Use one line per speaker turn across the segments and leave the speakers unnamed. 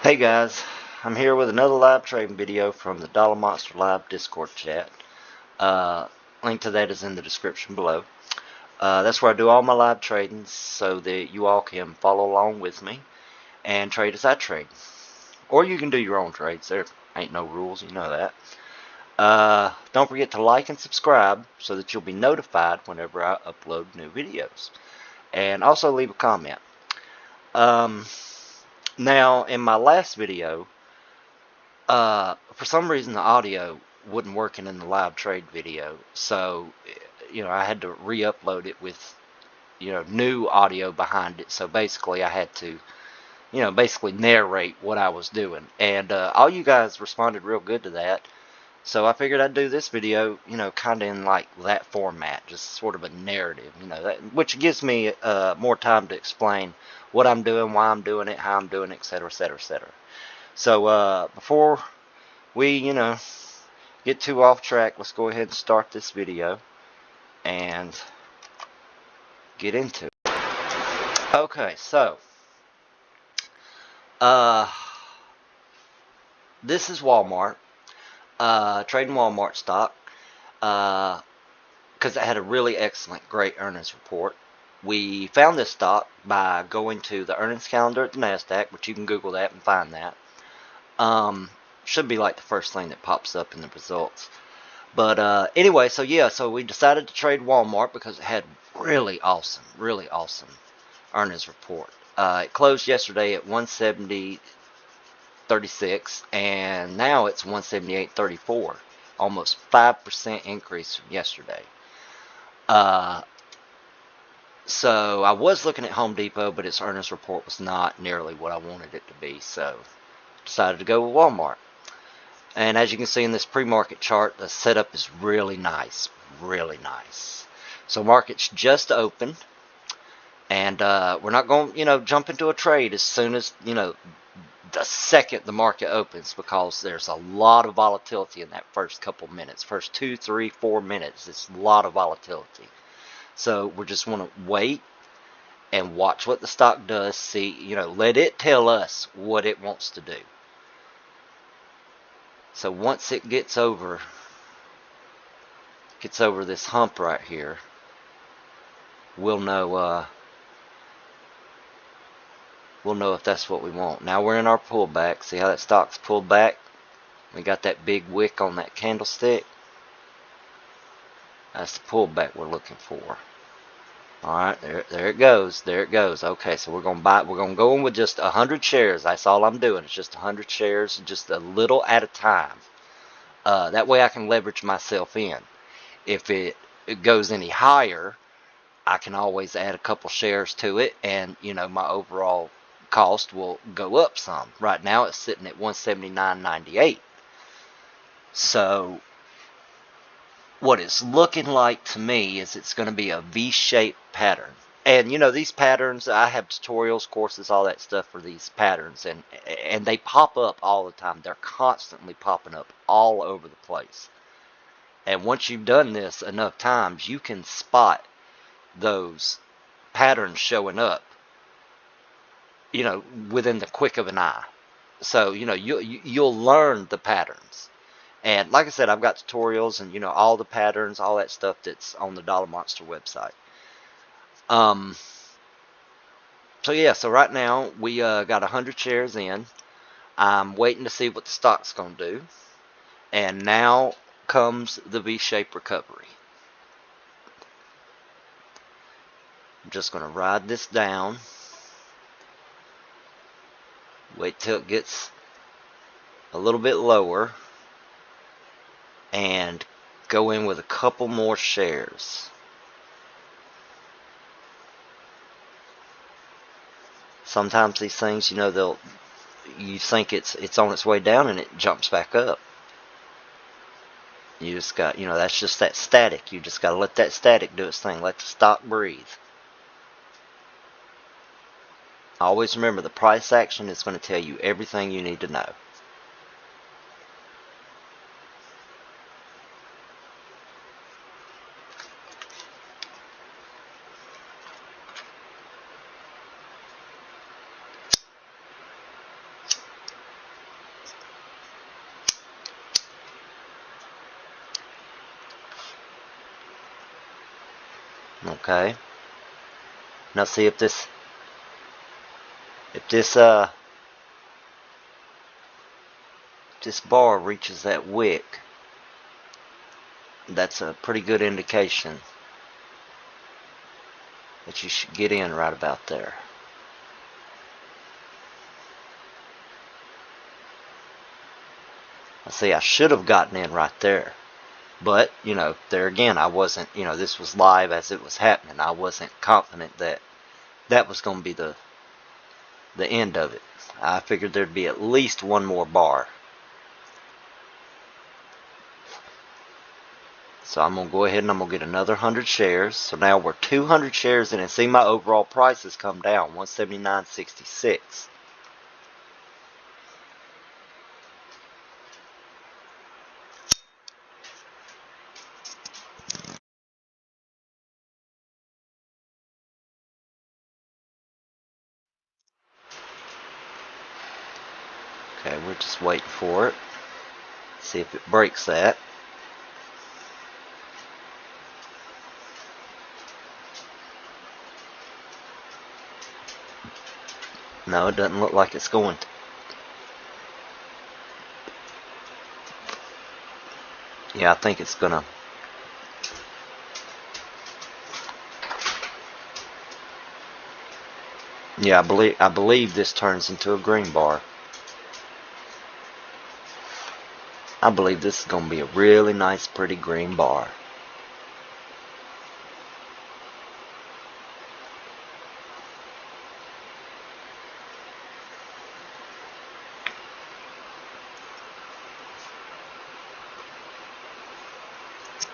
Hey guys, I'm here with another live trading video from the Dollar Monster Live Discord chat. Uh, Link to that is in the description below. That's where I do all my live trading so that you all can follow along with me and trade as I trade. Or you can do your own trades. There ain't no rules, you know that. Don't forget to like and subscribe so that you'll be notified whenever I upload new videos. And also leave a comment. Now, in my last video, for some reason the audio wasn't working in the live trade video, so I had to re-upload it with new audio behind it. So basically I had to basically narrate what I was doing, and all you guys responded real good to that. So I figured I'd do this video, kind of in like that format, just sort of a narrative, which gives me more time to explain what I'm doing, why I'm doing it, how I'm doing it, etc., etc., etc. So before we, get too off track, let's go ahead and start this video and get into it. Okay, so uh, this is Walmart. Trading Walmart stock because it had a really excellent, great earnings report. We found this stock by going to the earnings calendar at the NASDAQ, which you can Google that and find that. Should be like the first thing that pops up in the results. But anyway, so we decided to trade Walmart because it had really awesome earnings report. It closed yesterday at 170.36, and now it's 178.34, almost 5% increase from yesterday. So I was looking at Home Depot, but its earnings report was not nearly what I wanted it to be, so decided to go with Walmart. And as you can see in this pre-market chart, the setup is really nice, really nice. So market's just opened, and we're not going to, jump into a trade as soon as, the second the market opens, because there's a lot of volatility in that first couple minutes. First 2, 3, 4 minutes, it's a lot of volatility. So we just want to wait and watch what the stock does, see, let it tell us what it wants to do. So once it gets over this hump right here, we'll know if that's what we want. Now we're in our pullback. See how that stock's pulled back? We got that big wick on that candlestick. That's the pullback we're looking for. Alright, there it goes. There it goes. Okay, so we're gonna go in with just 100 shares. That's all I'm doing. It's just 100 shares, just a little at a time. That way I can leverage myself in. If it goes any higher, I can always add a couple shares to it, and my overall cost will go up some. Right now it's sitting at 179.98. So what it's looking like to me is it's going to be a V-shaped pattern. And these patterns, I have tutorials, courses, all that stuff for these patterns, and they pop up all the time. They're constantly popping up all over the place. And once you've done this enough times, you can spot those patterns showing up, within the quick of an eye. So you'll learn the patterns. And like I said, I've got tutorials and all the patterns, all that stuff that's on the Dollar Monster website. So right now we got 100 shares in. I'm waiting to see what the stock's gonna do, and now comes the V-shaped recovery. I'm just gonna ride this down. Wait till it gets a little bit lower and go in with a couple more shares. Sometimes these things, you think it's on its way down and it jumps back up. You just got, that's just that static. You just got to let that static do its thing. Let the stock breathe. Always remember, the price action is going to tell you everything you need to know. Okay. Now see if this this bar reaches that wick. That's a pretty good indication that you should get in right about there. See, I should have gotten in right there. But, you know, there again, I wasn't, you know, this was live as it was happening. I wasn't confident that that was going to be the end of it. I figured there'd be at least one more bar. So I'm going to go ahead and I'm going to get another 100 shares. So now we're 200 shares in, and see my overall price has come down, 179.66. Okay, we're just waiting for it. See if it breaks that. No, it doesn't look like it's going to. Yeah, I think it's gonna. Yeah, I believe this turns into a green bar. I believe this is gonna be a really nice, pretty green bar.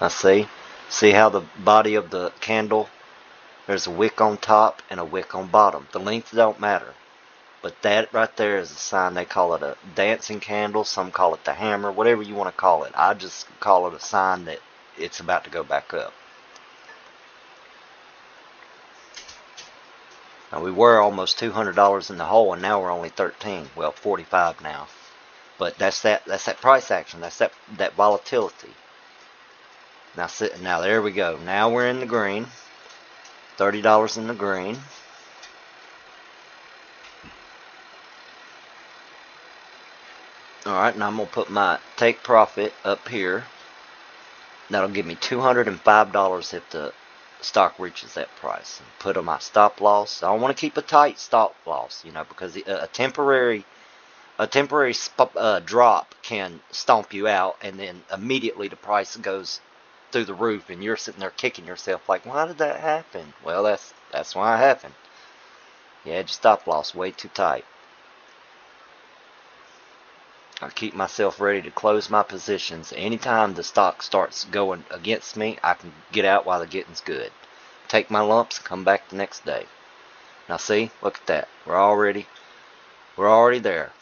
I see how the body of the candle, there's a wick on top and a wick on bottom. The length don't matter, but that right there is a sign. They call it a dancing candle, some call it the hammer, whatever you want to call it. I just call it a sign that it's about to go back up. Now we were almost $200 in the hole, and now we're only 13. Well, 45 now. But that's that price action. That's that volatility. Now there we go. Now we're in the green. $30 in the green. Alright, now I'm going to put my take profit up here. That'll give me $205 if the stock reaches that price. And put on my stop loss. I don't want to keep a tight stop loss, you know, because a temporary drop can stomp you out, and then immediately the price goes through the roof, and you're sitting there kicking yourself like, why did that happen? Well, that's why it happened. You had your stop loss way too tight. I keep myself ready to close my positions. Anytime the stock starts going against me, I can get out while the getting's good. Take my lumps, come back the next day. Now see, look at that. We're already there.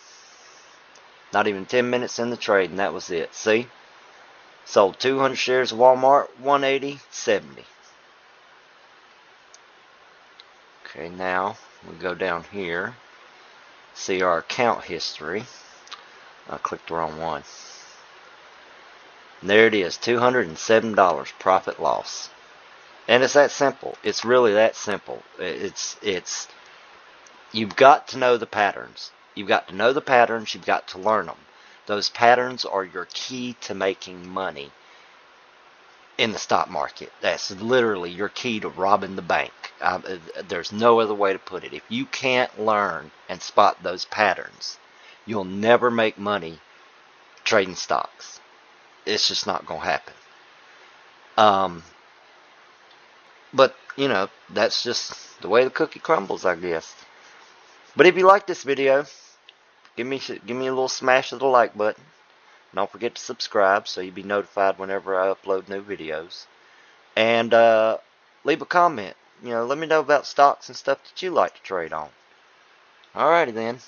Not even 10 minutes in the trade, and that was it. See? Sold 200 shares of Walmart, 180.70. Okay, now we go down here. See our account history. I clicked the wrong one. And there it is, $207 profit loss. And it's that simple. It's really that simple. It's you've got to know the patterns. You've got to know the patterns. You've got to learn them. Those patterns are your key to making money in the stock market. That's literally your key to robbing the bank. There's no other way to put it. If you can't learn and spot those patterns, you'll never make money trading stocks. It's just not going to happen. But, you know, that's just the way the cookie crumbles, I guess. But if you like this video, give me a little smash of the like button. Don't forget to subscribe so you'll be notified whenever I upload new videos. And leave a comment. You know, let me know about stocks and stuff that you like to trade on. Alrighty then.